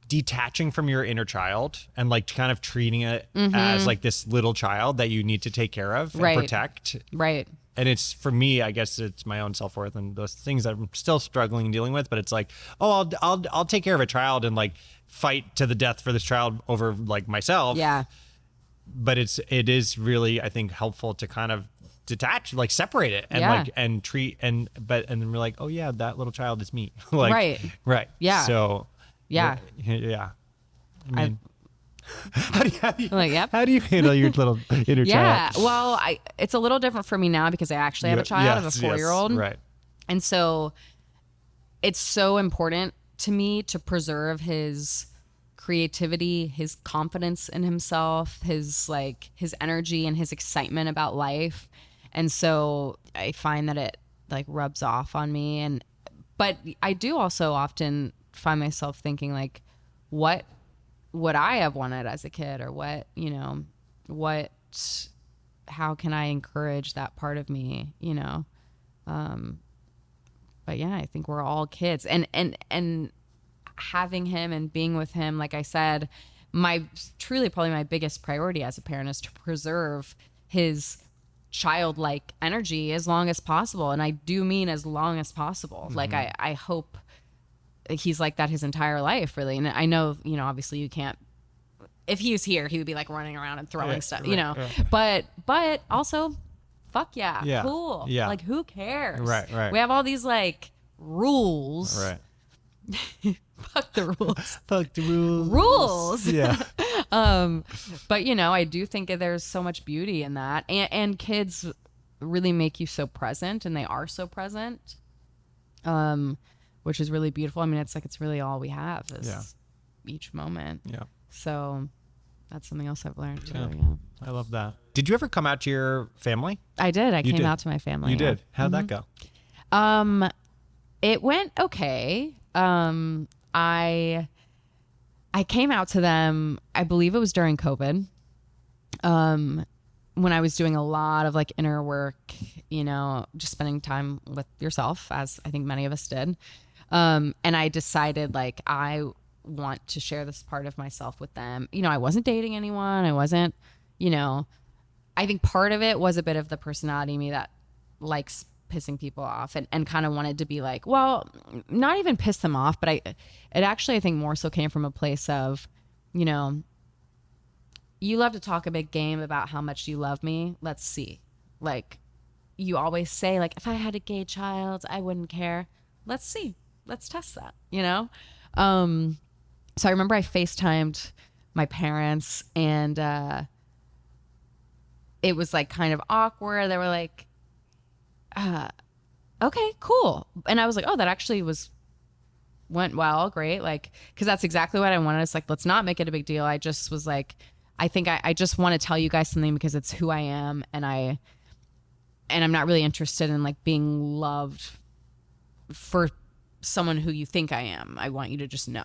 detaching from your inner child and like kind of treating it as like this little child that you need to take care of and protect. Right. And it's, for me, I guess it's my own self-worth and those things that I'm still struggling and dealing with, but it's like, oh, I'll take care of a child and like fight to the death for this child over like myself. Yeah. But it is really, I think, helpful to kind of detach, like separate it and like, and treat, and then we're like, oh yeah, that little child is me. Like, right. Yeah. So yeah. I mean, how do you handle your little inner child? Yeah. Well, it's a little different for me now because I actually have a child. I have a 4-year-old. Right. And so it's so important to me to preserve his creativity, his confidence in himself, his energy and his excitement about life. And so I find that it like rubs off on me. But I do also often find myself thinking like, what would I have wanted as a kid, or how can I encourage that part of me, but yeah, I think we're all kids, and having him and being with him, like I said, probably my biggest priority as a parent is to preserve his childlike energy as long as possible. And I do mean as long as possible. Mm-hmm. Like I hope he's like that his entire life, really. And I know, obviously you can't if he was here, he would be like running around and throwing stuff, you know. But also, fuck yeah, cool. Yeah. Like, who cares? Right. We have all these like rules. Right. Fuck the rules. Fuck the rules. Rules. Yeah. But you know, I do think there's so much beauty in that, and kids really make you so present, and they are so present, which is really beautiful. I mean, it's really all we have is each moment. Yeah. So that's something else I've learned too. Yeah. I love that. Did you ever come out to your family? I did. I came out to my family. You did. How'd that go? It went okay. I came out to them, I believe it was during COVID, when I was doing a lot of like inner work, you know, just spending time with yourself, as I think many of us did. And I decided like, I want to share this part of myself with them. You know, I wasn't dating anyone. I wasn't, you know, I think part of it was a bit of the personality in me that likes pissing people off and kind of wanted to be like, well, not even piss them off, but it actually, I think more so came from a place of, you know, you love to talk a big game about how much you love me. Let's see. Like, you always say like, if I had a gay child, I wouldn't care. Let's see. Let's test that, you know? So I remember I FaceTimed my parents, and it was like kind of awkward. They were like, okay, cool. And I was like, oh, that actually went well, great. Like, cause that's exactly what I wanted. It's like, let's not make it a big deal. I just was like, I think I just want to tell you guys something because it's who I am. And I'm not really interested in like being loved for someone who you think I am. I want you to just know.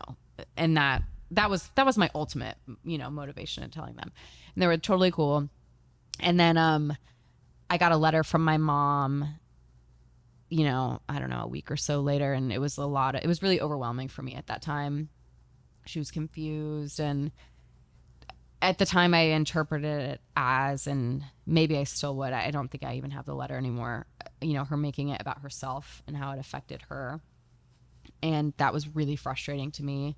And that was my ultimate, you know, motivation in telling them. And they were totally cool. And then, I got a letter from my mom, you know, I don't know, a week or so later. And it was it was really overwhelming for me at that time. She was confused. And at the time I interpreted it as, and maybe I still would, I don't think I even have the letter anymore, you know, her making it about herself and how it affected her. And that was really frustrating to me.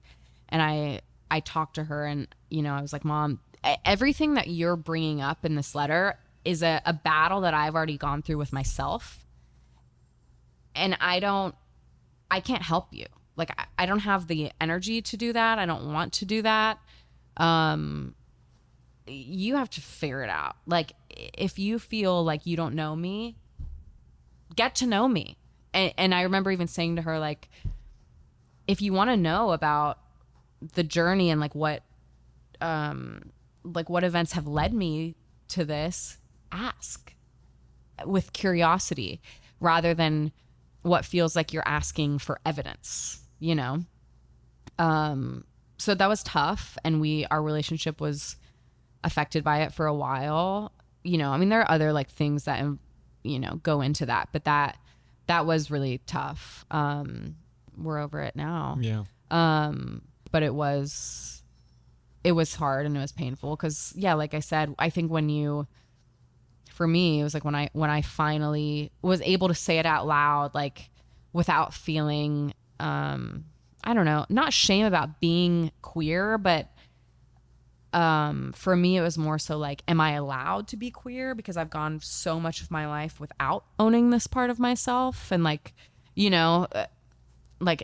And I talked to her, and, you know, I was like, Mom, everything that you're bringing up in this letter is a battle that I've already gone through with myself. And I can't help you. Like, I don't have the energy to do that. I don't want to do that. You have to figure it out. Like, if you feel like you don't know me, get to know me. And I remember even saying to her, like, if you want to know about the journey and like what events have led me to this, ask with curiosity rather than what feels like you're asking for evidence, you know? So that was tough, and our relationship was affected by it for a while. You know, I mean, there are other like things that, you know, go into that, but that was really tough. We're over it now. Yeah. But it was hard and it was painful because, yeah, like I said, I think for me, it was like when I finally was able to say it out loud, like without feeling, I don't know, not shame about being queer, but for me, it was more so like, am I allowed to be queer? Because I've gone so much of my life without owning this part of myself. And like, you know, like,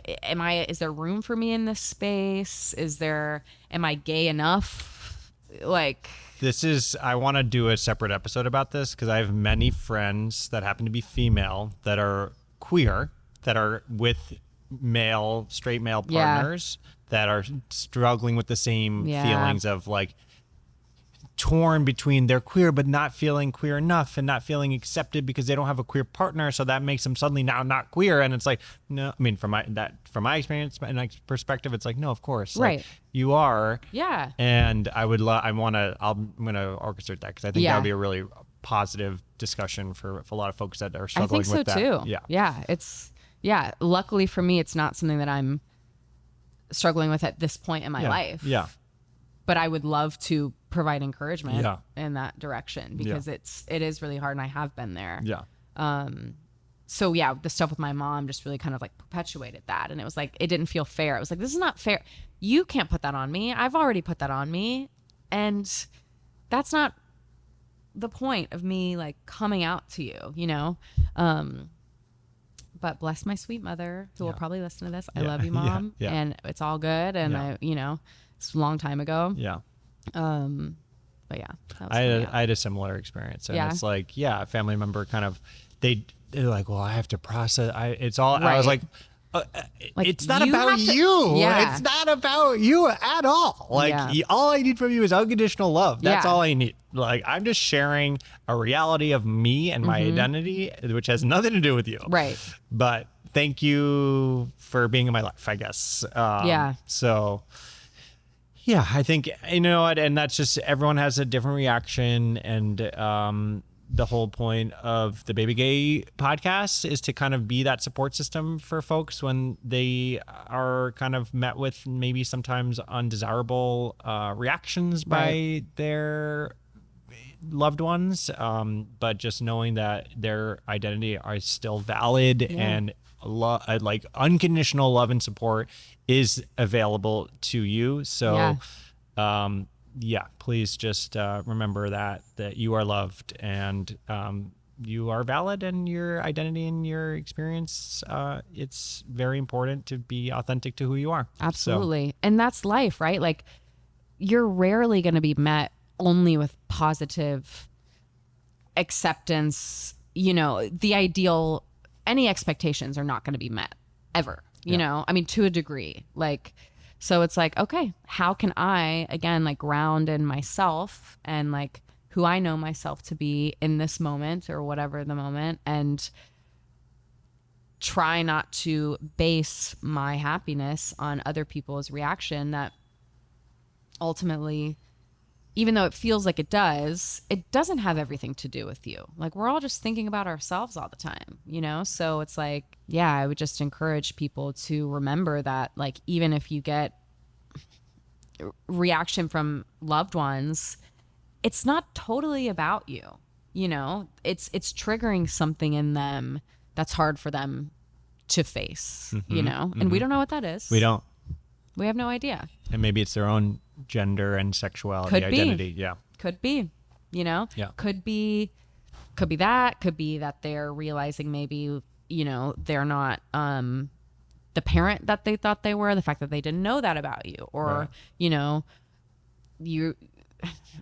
is there room for me in this space? Am I gay enough? Like, I want to do a separate episode about this because I have many friends that happen to be female that are queer, that are with straight male partners that are struggling with the same feelings of like torn between they're queer but not feeling queer enough and not feeling accepted because they don't have a queer partner, so that makes them suddenly now not queer. And it's like, no, I mean, from my experience and my perspective, it's like, no, of course, right, like, you are, yeah. And I'm gonna orchestrate that because I think that would be a really positive discussion for a lot of folks that are struggling with that. I think so too. Yeah, luckily for me, it's not something that I'm struggling with at this point in my life. Yeah. But I would love to provide encouragement in that direction because it is really hard, and I have been there. Yeah. So yeah, the stuff with my mom just really kind of like perpetuated that, and it was like, it didn't feel fair. It was like, this is not fair. You can't put that on me. I've already put that on me. And that's not the point of me like coming out to you, you know? But bless my sweet mother who will probably listen to this. I love you, Mom. And it's all good. And I, you know, it's a long time ago. Yeah. But yeah, I had a similar experience. And it's like, a family member kind of, they're like, well, I have to process. I was like, it's not about you. Yeah. It's not about you at all. Like all I need from you is unconditional love. That's all I need. Like I'm just sharing a reality of me and my identity, which has nothing to do with you. Right. But thank you for being in my life, I guess. So yeah, I think, you know what, and that's just, everyone has a different reaction. And the whole point of the BabyGay podcast is to kind of be that support system for folks when they are kind of met with maybe sometimes undesirable reactions by their loved ones. But just knowing that their identity are still valid and like unconditional love and support is available to you. So, please just remember that you are loved and you are valid, and your identity and your experience, it's very important to be authentic to who you are. Absolutely. So. And that's life, right? Like you're rarely going to be met only with positive acceptance. You know, the ideal, any expectations are not going to be met ever, you know, I mean, to a degree, like, so it's like, okay, how can I, again, like ground in myself and like who I know myself to be in this moment or whatever the moment, and try not to base my happiness on other people's reaction that ultimately, even though it feels like it doesn't have everything to do with you. Like we're all just thinking about ourselves all the time, you know? So it's like, I would just encourage people to remember that, like, even if you get reaction from loved ones, it's not totally about you, you know? It's triggering something in them that's hard for them to face, you know? And we don't know what that is. We don't. We have no idea. And maybe it's their own gender and sexuality identity. Yeah. Could be, you know? Yeah. Could be that they're realizing maybe, you know, they're not the parent that they thought they were, the fact that they didn't know that about you, or, you know,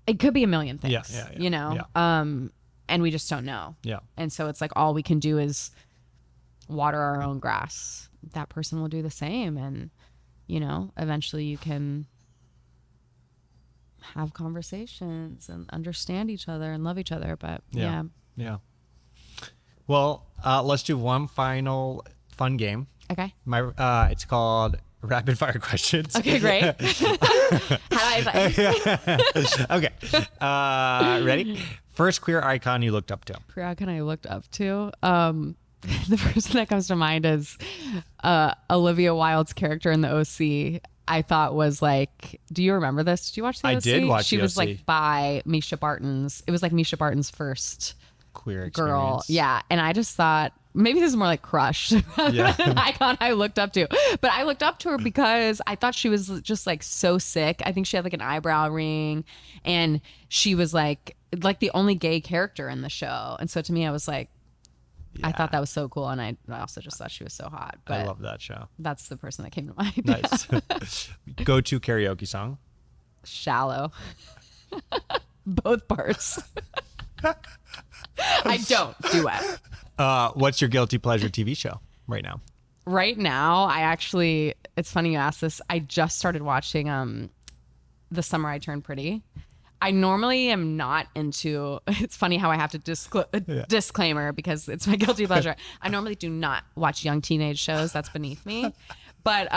it could be a million things, you know? And we just don't know. Yeah. And so it's like, all we can do is water our own grass. That person will do the same. And, you know, eventually you can have conversations and understand each other and love each other. But yeah. Well, let's do one final fun game. Okay. It's called Rapid Fire Questions. Okay, great. How do I play? Okay. Ready? First queer icon you looked up to. Queer icon I looked up to. The person that comes to mind is Olivia Wilde's character in the OC. I thought was like, do you remember this? Did you watch the OC? I did watch She the was OC. like by Misha Barton's. It was like Misha Barton's first queer girl. experience. Yeah. And I just thought maybe this is more like crush an icon I looked up to. But I looked up to her because I thought she was just like so sick. I think she had like an eyebrow ring, and she was like the only gay character in the show. And so to me, I was like, I thought that was so cool, and I also just thought she was so hot. But I love that show. That's the person that came to mind. Nice. Go-to karaoke song? Shallow. Both parts. I don't duet. What's your guilty pleasure TV show right now? Right now, it's funny you asked this. I just started watching The Summer I Turned Pretty. I normally am not into, it's funny how I have to disclaimer because it's my guilty pleasure. I normally do not watch young teenage shows. That's beneath me. But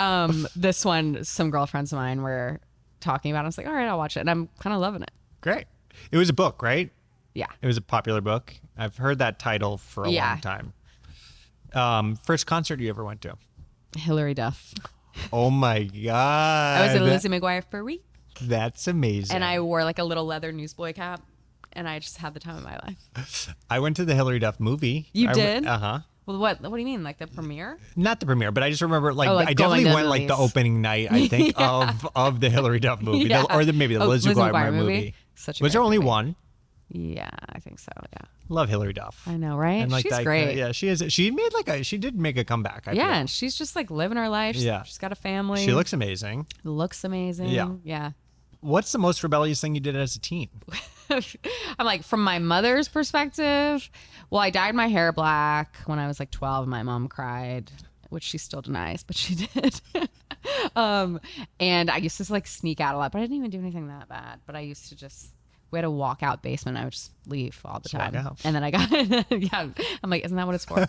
this one, some girlfriends of mine were talking about it. I was like, all right, I'll watch it. And I'm kind of loving it. Great. It was a book, right? Yeah. It was a popular book. I've heard that title for a long time. First concert you ever went to? Hilary Duff. Oh my God. I was at Lizzie McGuire for a week. That's amazing. And I wore like a little leather newsboy cap, and I just had the time of my life. I went to the Hilary Duff movie. You did? Uh-huh. Well, what do you mean? Like the premiere? Not the premiere, but I just remember like like I definitely going to went the like the movies. opening night, I think, of the Hilary Duff movie. Yeah. Maybe the Liz McGuire movie. Such a Was there great only movie. one? Yeah, I think so. Yeah. Love Hilary Duff. I know, right? And like She's that, great. yeah, she is. She did make a comeback. I Yeah, feel. and she's just like living her life. She's got a family. She looks amazing. Looks amazing. Yeah. Yeah. What's the most rebellious thing you did as a teen? I'm like, from my mother's perspective, well, I dyed my hair black when I was like 12 and my mom cried, which she still denies, but she did. And I used to like sneak out a lot, but I didn't even do anything that bad. But I used to we had a walkout basement. I would just leave all the time. And then I got, yeah, I'm like, isn't that what it's for?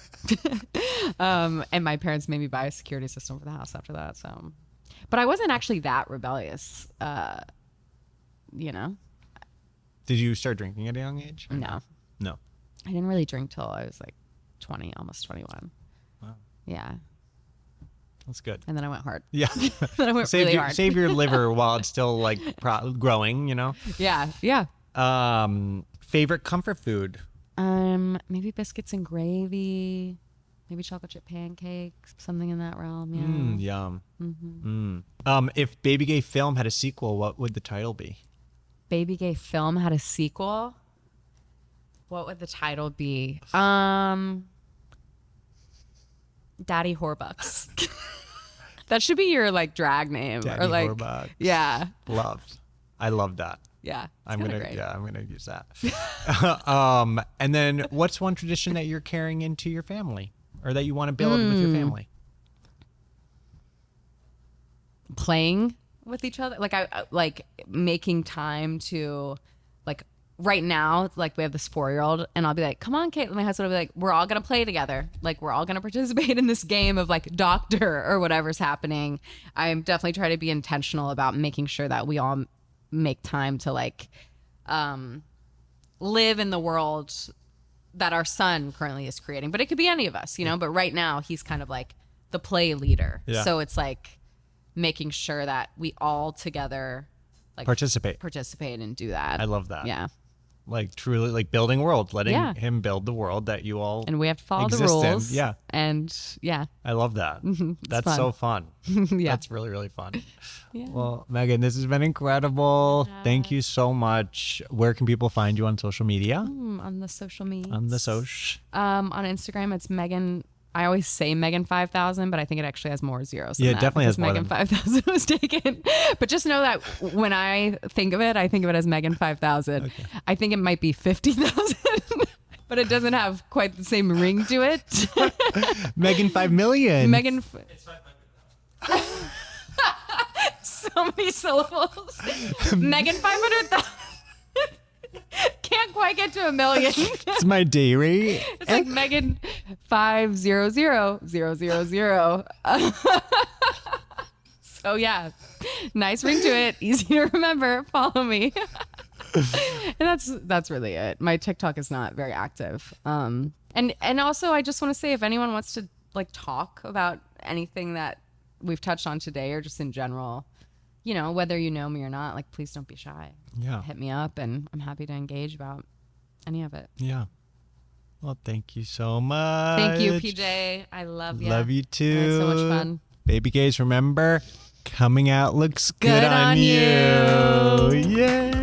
And my parents made me buy a security system for the house after that. So, but I wasn't actually that rebellious, you know? Did you start drinking at a young age? No. No. I didn't really drink till I was like 20, almost 21. Wow. Yeah. That's good. And then I went hard. Yeah. Then I went really hard. Save your liver while it's still like growing, you know? Yeah. Yeah. Favorite comfort food? Maybe biscuits and gravy, maybe chocolate chip pancakes, something in that realm. Yeah. Yum. Mm-hmm. If BabyGay Film had a sequel, what would the title be? BabyGay Film had a sequel. What would the title be? Daddy Whorebucks. That should be your like drag name. Daddy or like Whorebucks. Yeah. I love that. Yeah. I'm gonna use that. And then what's one tradition that you're carrying into your family or that you want to build with your family? Playing with each other. Like I like making time to like right now, like we have this 4-year-old and I'll be like, come on, Kate. My husband will be like, we're all going to play together. Like we're all going to participate in this game of like doctor or whatever's happening. I'm definitely trying to be intentional about making sure that we all make time to like live in the world that our son currently is creating. But it could be any of us, you know, but right now he's kind of like the play leader. Yeah. So it's like making sure that we all together like Participate and do that. I love that. Yeah. Like truly like building a world, letting him build the world that you all and we have to follow the exist rules. in. Yeah. And yeah. I love that. That's fun. so fun. Yeah. That's really, really fun. Yeah. Well, Megan, this has been incredible. Thank you so much. Where can people find you on social media? On the social media. On the soch. On Instagram, it's Megan. I always say Megan 5000, but I think it actually has more zeros. Yeah, it definitely has more Megan 5000 was taken. But just know that when I think of it as Megan 5000. Okay. I think it might be 50,000, but it doesn't have quite the same ring to it. Megan 5 million. Megan. It's 500,000. So many syllables. Megan 500,000. Can't quite get to 1 million. It's my day rate. It's like Megan 500,000. So yeah, nice ring to it. Easy to remember. Follow me. And that's really it. My TikTok is not very active. And also I just want to say if anyone wants to like talk about anything that we've touched on today or just in general, you know, whether you know me or not, like please don't be shy. Yeah. Hit me up and I'm happy to engage about any of it. Yeah. Well, thank you so much. Thank you, PJ. I love you. Love you too. It's so much fun. Baby gays, remember, coming out looks good on you. Yeah.